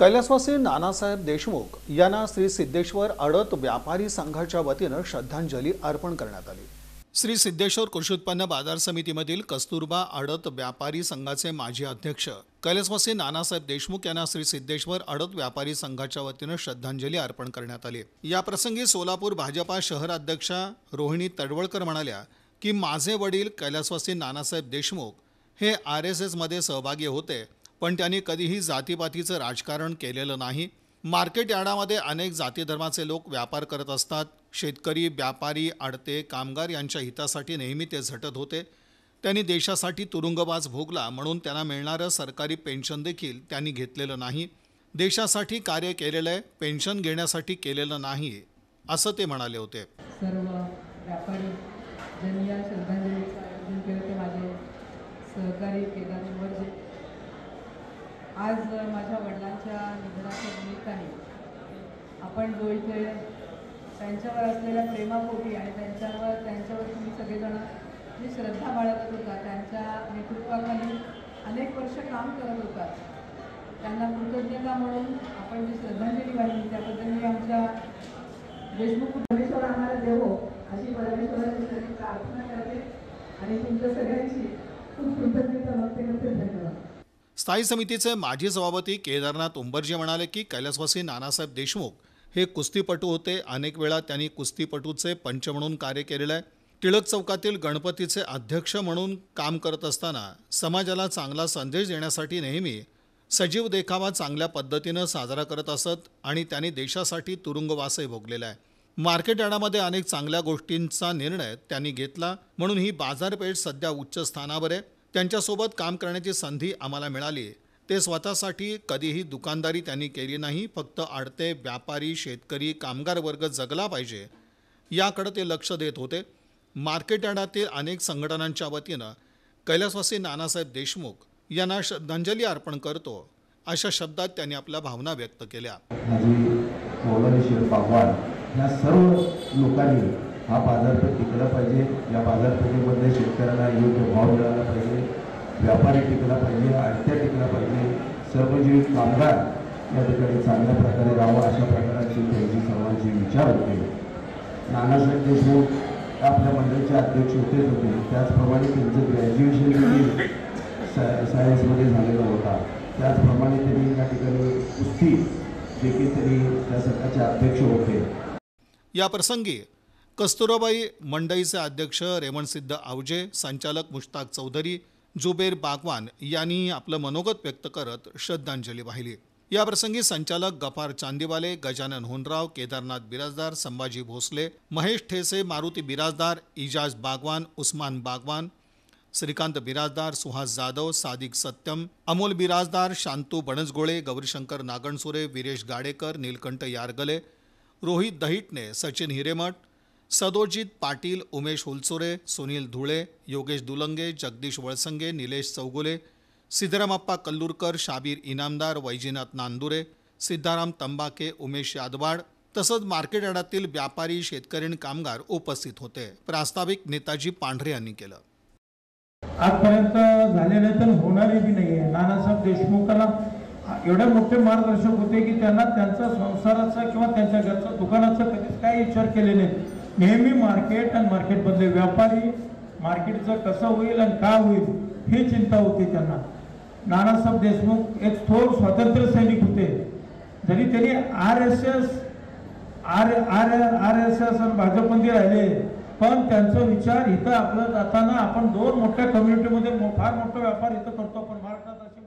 कैलासवासी नानासाहेब देशमुख यांना श्री सिद्धेश्वर आडत व्यापारी संघाच्या वतीनं श्रद्धांजली अर्पण करण्यात आली। श्री सिद्धेश्वर कृषी उत्पन्न बाजार समितीमधील कस्तुरबा आडत व्यापारी संघाचे माजी अध्यक्ष कैलासवासी नानासाहेब देशमुख यांना श्री सिद्धेश्वर आडत व्यापारी संघाच्या वतीनं श्रद्धांजली अर्पण करण्यात आली। या प्रसंगी सोलापूर भाजपा शहर अध्यक्षा रोहिणी तडवळकर म्हणाल्या की माझे वडील कैलासवासी नानासाहेब देशमुख हे RSS मध्ये सहभागी होते, पण त्यांनी कधीही जातीपातीचं राजकारण केलेलं नाही। मार्केट यार्डामध्ये अनेक जाती धर्माचे लोक व्यापार करत असतात। शेतकरी, व्यापारी, आडते, कामगार यांच्या हितासाठी नेहमी ते झटत होते। त्यांनी देशासाठी तुरुंगवास भोगला, म्हणून त्यांना मिळणारं सरकारी पेन्शन देखील त्यांनी घेतलेलं नाही। देशासाठी कार्य केलेलं आहे, पेन्शन घेण्यासाठी केलेलं नाही, असं ते म्हणाले होते। सर्व व्यापारी ज्यांनी या श्रद्धांजलीचं आयोजन केलं ते माझे सहकारी केदार निवडजे। आज माझ्या वडिलांच्या निधनाच्या निमित्ताने आपण जो इथे त्यांच्यावर असलेल्या प्रेमापोटी आणि त्यांच्यावर तुम्ही सगळेजण जी श्रद्धा बाळगत होता, त्यांच्या नेतृत्वाखाली अनेक वर्ष काम करत होता, त्यांना कृतज्ञता म्हणून आपण जी श्रद्धांजली वाहिली त्याबद्दल मी आमच्या देशमुख परमेश्वर आम्हाला देवो अशी परमेश्वराची प्रार्थना करते आणि तुमच्या सगळ्यांची खूप कृतज्ञता व्यक्त करते। धन्यवाद। स्थायी समितीचे माजी सभापती केदारनाथ उंबरजे म्हणाले की कैलासवासी नानासाहेब देशमुख हे कुस्तीपटू होते। अनेक वेळा त्यांनी कुस्तीपटूचे पंच म्हणून कार्य केलेले आहे। टिळक चौकातील गणपतीचे अध्यक्ष म्हणून काम करत असताना समाजाला चांगला संदेश देण्यासाठी नेहमी सजीव देखावा चांगल्या पद्धतीनं साजरा करत असत आणि त्यांनी देशासाठी तुरुंगवासही भोगलेला आहे। मार्केट यार्डामध्ये अनेक चांगल्या गोष्टींचा निर्णय त्यांनी घेतला, म्हणून ही बाजारपेठ सध्या उच्च स्थानावर आहे। त्यांच्यासोबत काम करण्याची संधी आम्हाला मिळाली। ते स्वतःसाठी कधीही दुकानदारी त्यांनी केली नाही, फक्त आडते, व्यापारी, शेतकरी, कामगार वर्ग जगला पाहिजे याकडे ते लक्ष देत होते। मार्केट यार्डातील अनेक संघटनांच्या वतीनं कैलासवासी नानासाहेब देशमुख यांना श्रद्धांजली अर्पण करतो, अशा शब्दात त्यांनी आपल्या भावना व्यक्त केल्या। या सर्व लोकांनी हा बाजारपेठ टिकला पाहिजे। या बाजारपेठेमध्ये शेतकऱ्यांना योग्य भाव मिळाला पाहिजे, व्यापारी टिकला पाहिजे, आडत्या टिकला पाहिजे, सर्वजीवित कामगार या ठिकाणी चांगल्या प्रकारे राहावं अशा प्रकारची त्यांची सर्वांची विचार होते। नानासाहेब देशमुख आपल्या मंडळाचे अध्यक्ष होते, त्याचप्रमाणे त्यांचं ग्रॅज्युएशन देखील सायन्समध्ये झालेलं होता। त्याचप्रमाणे त्यांनी या ठिकाणी कुस्ती देखील त्यांनी त्या संघाचे अध्यक्ष होते। या प्रसंगी कस्तुराबाई मंडईचे अध्यक्ष रेवणसिद्ध आवजे, संचालक मुश्ताक चौधरी, जुबेर बागवान यांनी आपलं मनोगत व्यक्त करत श्रद्धांजली वाहिली। या प्रसंगी संचालक गफार चांदीवाले, गजानन होनराव, केदारनाथ बिराजदार, संभाजी भोसले, महेश ठेसे, मारुती बिराजदार, इजाज बागवान, उस्मान बागवान, श्रीकांत बिराजदार, सुहास जाधव, सादिक सत्यम, अमोल बिराजदार, शांतू बनसगोळे, गौरीशंकर नागणसुरे, वीरेश गाडेकर, नीलकंठ यारगले, रोहित दहिटणे, सचिन हिरेमठ, सदोजित पाटील, उमेश हुलसुरे, सुनील धुळे, योगेश दुलंगे, जगदीश वळसंगे, निलेश चौगुले, सिद्धरामप्पा कल्लूरकर, शाबीर इनामदार, वैजनाथ नांदुरे, सिद्धाराम तंबाके, उमेश यादवाड तसंच मार्केट यार्डातील व्यापारी, शेतकरी आणि कामगार उपस्थित होते। प्रास्ताविक नेताजी पांढरे यांनी केलं। आजपर्यंत झाले नाही तर होणारे बी नाही आहे। नानासाहेब देशमुखांना एवढे मोठे मार्गदर्शक होते की त्यांना त्यांचा संसाराचा किंवा त्यांच्या घरचा दुकानाचा कधीच काही विचार केले नाही। नेहमी मार्केट आणि मार्केटमधले व्यापारी, मार्केटचं कसं होईल आणि का होईल ही चिंता होती त्यांना। नानासाहेब देशमुख एक थोर स्वातंत्र्य सैनिक होते। जरी त्यांनी RSS आणि भाजपमध्ये राहिले, पण त्यांचा विचार इथं आपलं जाताना आपण दोन मोठ्या कम्युनिटीमध्ये फार मोठा व्यापार इथं करतो, पण महाराष्ट्रात